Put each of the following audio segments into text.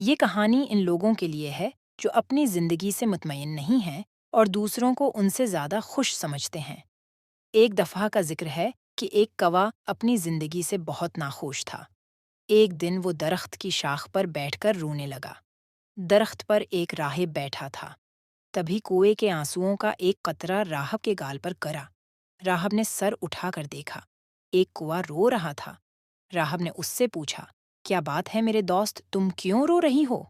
یہ کہانی ان لوگوں کے لیے ہے جو اپنی زندگی سے مطمئن نہیں ہیں اور دوسروں کو ان سے زیادہ خوش سمجھتے ہیں۔ ایک دفعہ کا ذکر ہے کہ ایک کوا اپنی زندگی سے بہت ناخوش تھا۔ ایک دن وہ درخت کی شاخ پر بیٹھ کر رونے لگا۔ درخت پر ایک راہب بیٹھا تھا۔ تبھی کنویں کے آنسوؤں کا ایک قطرہ راہب کے گال پر گرا۔ راہب نے سر اٹھا کر دیکھا۔ ایک کنواں رو رہا تھا۔ راہب نے اس سے پوچھا، کیا بات ہے میرے دوست، تم کیوں رو رہی ہو؟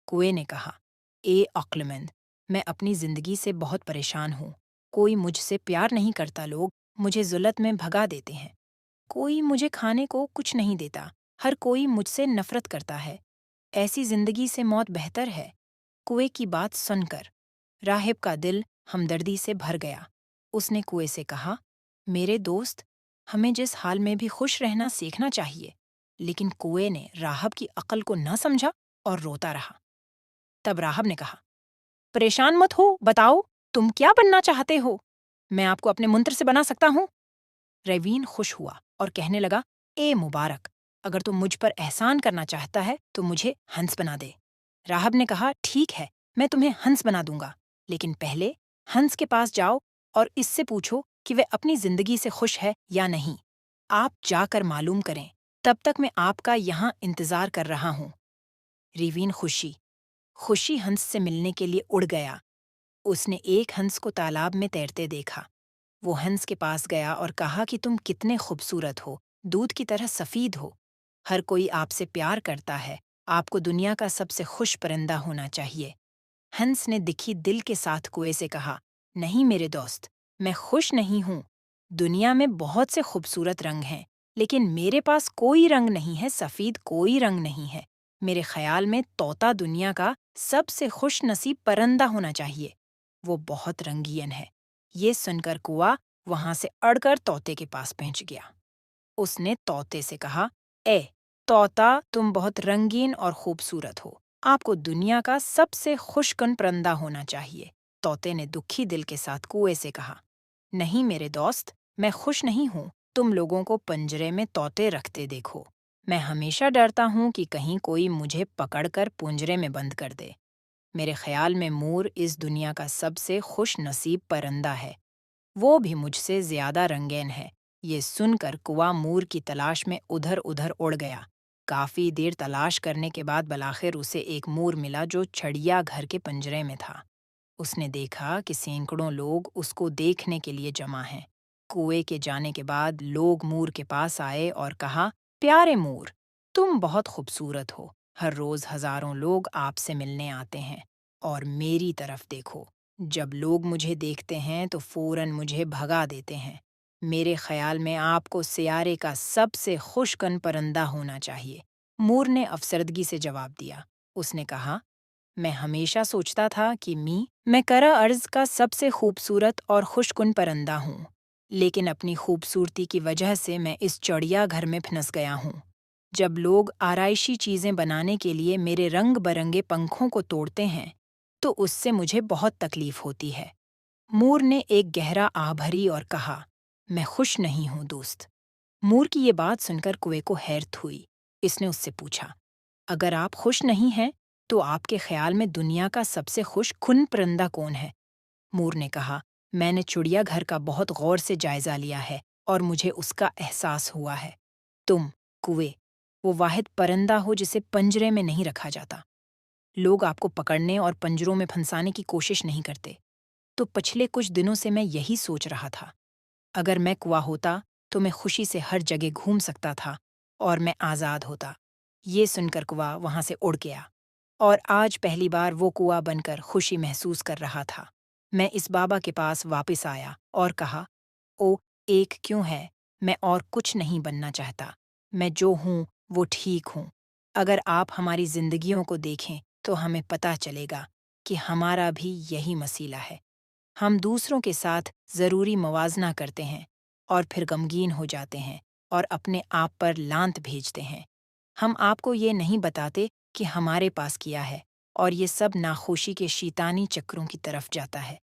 کنویں نے کہا، اے عقلمند، میں اپنی زندگی سے بہت پریشان ہوں۔ کوئی مجھ سے پیار نہیں کرتا، لوگ مجھے ذلت میں بھگا دیتے ہیں۔ کوئی مجھے کھانے کو کچھ نہیں دیتا، ہر کوئی مجھ سے نفرت کرتا ہے۔ ایسی زندگی سے موت بہتر ہے۔ کنویں کی بات سن کر راہب کا دل ہمدردی سے بھر گیا۔ اس نے کنویں سے کہا، میرے دوست، ہمیں جس حال میں بھی خوش رہنا سیکھنا چاہیے۔ لیکن کنویں نے راہب کی عقل کو نہ سمجھا اور روتا رہا۔ تب راہب نے کہا، پریشان مت ہو، بتاؤ تم کیا بننا چاہتے ہو؟ میں آپ کو اپنے منتر سے بنا سکتا ہوں۔ ریوین خوش ہوا اور کہنے لگا، اے مبارک، اگر تم مجھ پر احسان کرنا چاہتا ہے تو مجھے ہنس بنا دے۔ راہب نے کہا، ٹھیک ہے، میں تمہیں ہنس بنا دوں گا، لیکن پہلے ہنس کے پاس جاؤ اور اس سے پوچھو کہ وہ اپنی زندگی سے خوش ہے یا نہیں۔ آپ جا کر معلوم کریں، تب تک میں آپ کا یہاں انتظار کر رہا ہوں۔ ریوین خوشی ہنس سے ملنے کے لیے اڑ گیا۔ اس نے ایک ہنس کو تالاب میں تیرتے دیکھا۔ وہ ہنس کے پاس گیا اور کہا کہ تم کتنے خوبصورت ہو، دودھ کی طرح سفید ہو۔ ہر کوئی آپ سے پیار کرتا ہے، آپ کو دنیا کا سب سے خوش پرندہ ہونا چاہیے۔ ہنس نے دکھی دل کے ساتھ کنویں سے کہا، نہیں میرے دوست، میں خوش نہیں ہوں۔ دنیا میں بہت سے خوبصورت رنگ ہیں، لیکن میرے پاس کوئی رنگ نہیں ہے، سفید کوئی رنگ نہیں ہے۔ میرے خیال میں طوطا دنیا کا سب سے خوش نصیب پرندہ ہونا چاہیے۔ وہ بہت رنگین ہے۔ یہ سن کر کنواں وہاں سے اڑ کر طوطے کے پاس پہنچ گیا۔ اس نے طوطے سے کہا، اے طوطا، تم بہت رنگین اور خوبصورت ہو، آپ کو دنیا کا سب سے خوش کن پرندہ ہونا چاہیے۔ طوطے نے دکھی دل کے ساتھ کنویں سے کہا، نہیں میرے دوست، میں خوش نہیں ہوں۔ تم لوگوں کو پنجرے میں طوطے رکھتے دیکھو۔ میں ہمیشہ ڈرتا ہوں کہ کہیں کوئی مجھے پکڑ کر پنجرے میں بند کر دے۔ میرے خیال میں مور اس دنیا کا سب سے خوش نصیب پرندہ ہے۔ وہ بھی مجھ سے زیادہ رنگین ہے۔ یہ سن کر کنواں مور کی تلاش میں ادھر ادھر اڑ گیا۔ کافی دیر تلاش کرنے کے بعد بالآخر اسے ایک مور ملا جو چڑیا گھر کے پنجرے میں تھا۔ اس نے دیکھا کہ سینکڑوں لوگ اس کو دیکھنے کے لیے جمع ہیں۔ کنویں کے جانے کے بعد لوگ مور کے پاس آئے اور کہا، پیارے مور، تم بہت خوبصورت ہو۔ ہر روز ہزاروں لوگ آپ سے ملنے آتے ہیں، اور میری طرف دیکھو، جب لوگ مجھے دیکھتے ہیں تو فوراً مجھے بھگا دیتے ہیں۔ میرے خیال میں آپ کو سیارے کا سب سے خوش کن پرندہ ہونا چاہیے۔ مور نے افسردگی سے جواب دیا۔ اس نے کہا، میں ہمیشہ سوچتا تھا کہ میں کرہ ارض کا سب سے خوبصورت اور خوش کن پرندہ ہوں، لیکن اپنی خوبصورتی کی وجہ سے میں اس چڑیا گھر میں پھنس گیا ہوں۔ جب لوگ آرائشی چیزیں بنانے کے لیے میرے رنگ برنگے پنکھوں کو توڑتے ہیں تو اس سے مجھے بہت تکلیف ہوتی ہے۔ مور نے ایک گہرا آہ بھری اور کہا، میں خوش نہیں ہوں دوست۔ مور کی یہ بات سن کر کنویں کو حیرت ہوئی۔ اس نے اس سے پوچھا، اگر آپ خوش نہیں ہیں تو آپ کے خیال میں دنیا کا سب سے خوش کن پرندہ کون ہے؟ مور نے کہا، میں نے چڑیا گھر کا بہت غور سے جائزہ لیا ہے اور مجھے اس کا احساس ہوا ہے۔ تم، کنویں، وہ واحد پرندہ ہو جسے پنجرے میں نہیں رکھا جاتا۔ لوگ آپ کو پکڑنے اور پنجروں میں پھنسانے کی کوشش نہیں کرتے۔ تو پچھلے کچھ دنوں سے میں یہی سوچ رہا تھا، اگر میں کنواں ہوتا تو میں خوشی سے ہر جگہ گھوم سکتا تھا اور میں آزاد ہوتا۔ یہ سن کر کنواں وہاں سے اڑ گیا، اور آج پہلی بار وہ کنواں بن کر خوشی محسوس کر رہا تھا۔ میں اس بابا کے پاس واپس آیا اور کہا، او ایک کیوں ہے، میں اور کچھ نہیں بننا چاہتا۔ میں جو ہوں وہ ٹھیک ہوں۔ اگر آپ ہماری زندگیوں کو دیکھیں تو ہمیں پتہ چلے گا کہ ہمارا بھی یہی مسئلہ ہے۔ ہم دوسروں کے ساتھ ضروری موازنہ کرتے ہیں اور پھر غمگین ہو جاتے ہیں اور اپنے آپ پر لانت بھیجتے ہیں۔ ہم آپ کو یہ نہیں بتاتے کہ ہمارے پاس کیا ہے، اور یہ سب ناخوشی کے شیطانی چکروں کی طرف جاتا ہے۔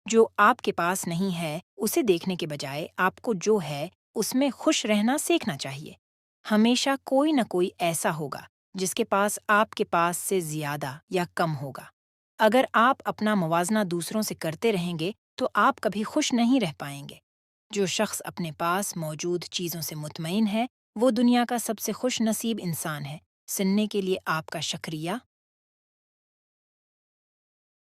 جو آپ کے پاس نہیں ہے اسے دیکھنے کے بجائے آپ کو جو ہے اس میں خوش رہنا سیکھنا چاہیے۔ ہمیشہ کوئی نہ کوئی ایسا ہوگا جس کے پاس آپ کے پاس سے زیادہ یا کم ہوگا۔ اگر آپ اپنا موازنہ دوسروں سے کرتے رہیں گے تو آپ کبھی خوش نہیں رہ پائیں گے۔ جو شخص اپنے پاس موجود چیزوں سے مطمئن ہے وہ دنیا کا سب سے خوش نصیب انسان ہے۔ سننے کے لیے آپ کا شکریہ۔